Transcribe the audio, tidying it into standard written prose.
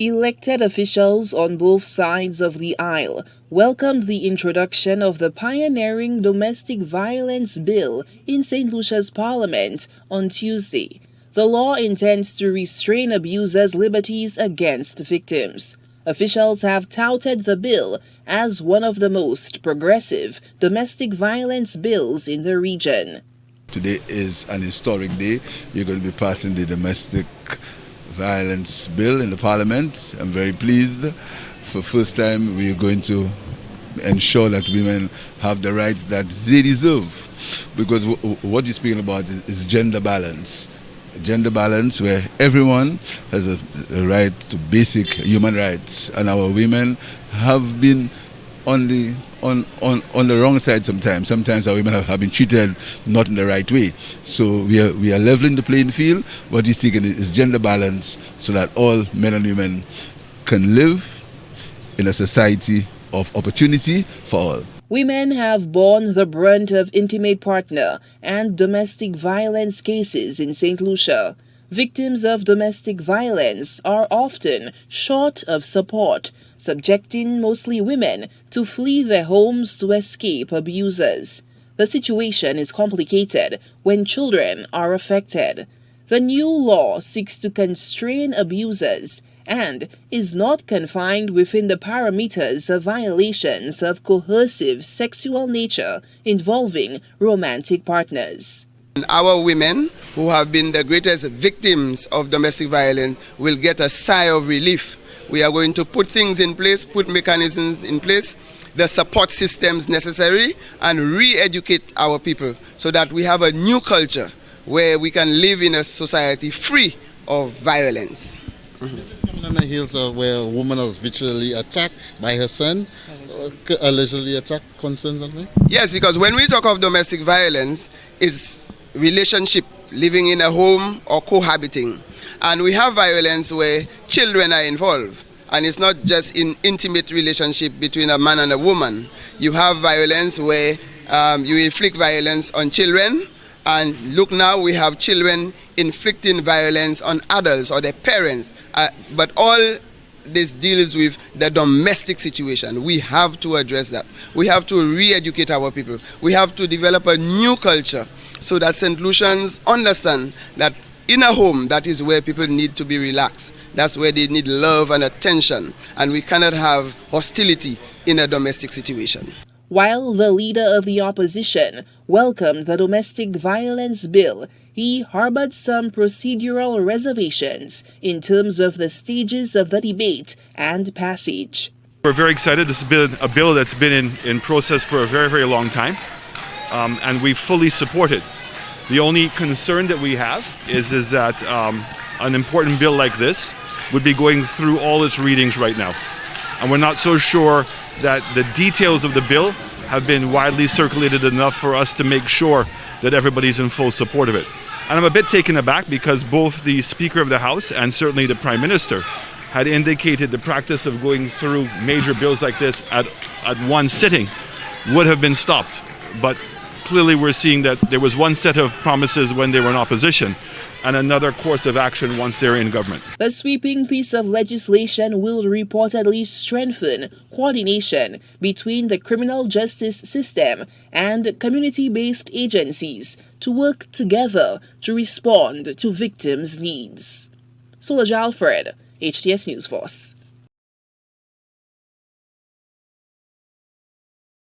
Elected officials on both sides of the aisle welcomed the introduction of the pioneering domestic violence bill in St. Lucia's Parliament on Tuesday. The law intends to restrain abusers' liberties against victims. Officials have touted the bill as one of the most progressive domestic violence bills in the region. Today is an historic day. You're going to be passing the domestic violence bill in the Parliament. I'm very pleased. For the first time, we're going to ensure that women have the rights that they deserve. Because what you're speaking about is gender balance. Gender balance where everyone has a right to basic human rights. And our women have been on the wrong side sometimes. Sometimes our women have been treated not in the right way. So we are leveling the playing field. What we're seeking is gender balance so that all men and women can live in a society of opportunity for all. Women have borne the brunt of intimate partner and domestic violence cases in St. Lucia. Victims of domestic violence are often short of support, subjecting mostly women to flee their homes to escape abusers. The situation is complicated when children are affected. The new law seeks to constrain abusers and is not confined within the parameters of violations of coercive sexual nature involving romantic partners. Our women, who have been the greatest victims of domestic violence, will get a sigh of relief. We are going to put things in place, put mechanisms in place, the support systems necessary, and re-educate our people so that we have a new culture where we can live in a society free of violence. Is this coming on the heels of where a woman was virtually attacked by her son, allegedly attacked, concerns on me? Yes, because when we talk of domestic violence, it's relationship, living in a home or cohabiting. And we have violence where children are involved. And it's not just in intimate relationship between a man and a woman. You have violence where you inflict violence on children. And look now, we have children inflicting violence on adults or their parents. But all this deals with the domestic situation. We have to address that. We have to re-educate our people. We have to develop a new culture so that St. Lucians understand that in a home, that is where people need to be relaxed. That's where they need love and attention. And we cannot have hostility in a domestic situation. While the leader of the opposition welcomed the domestic violence bill, he harbored some procedural reservations in terms of the stages of the debate and passage. We're very excited. This has been a bill that's been in process for a very, very long time, and we fully support it. The only concern that we have is that an important bill like this would be going through all its readings right now. And we're not so sure that the details of the bill have been widely circulated enough for us to make sure that everybody's in full support of it. And I'm a bit taken aback because both the Speaker of the House and certainly the Prime Minister had indicated the practice of going through major bills like this at one sitting would have been stopped. But clearly we're seeing that there was one set of promises when they were in opposition and another course of action once they're in government. The sweeping piece of legislation will reportedly strengthen coordination between the criminal justice system and community-based agencies to work together to respond to victims' needs. Solange Alfred, HTS News Force.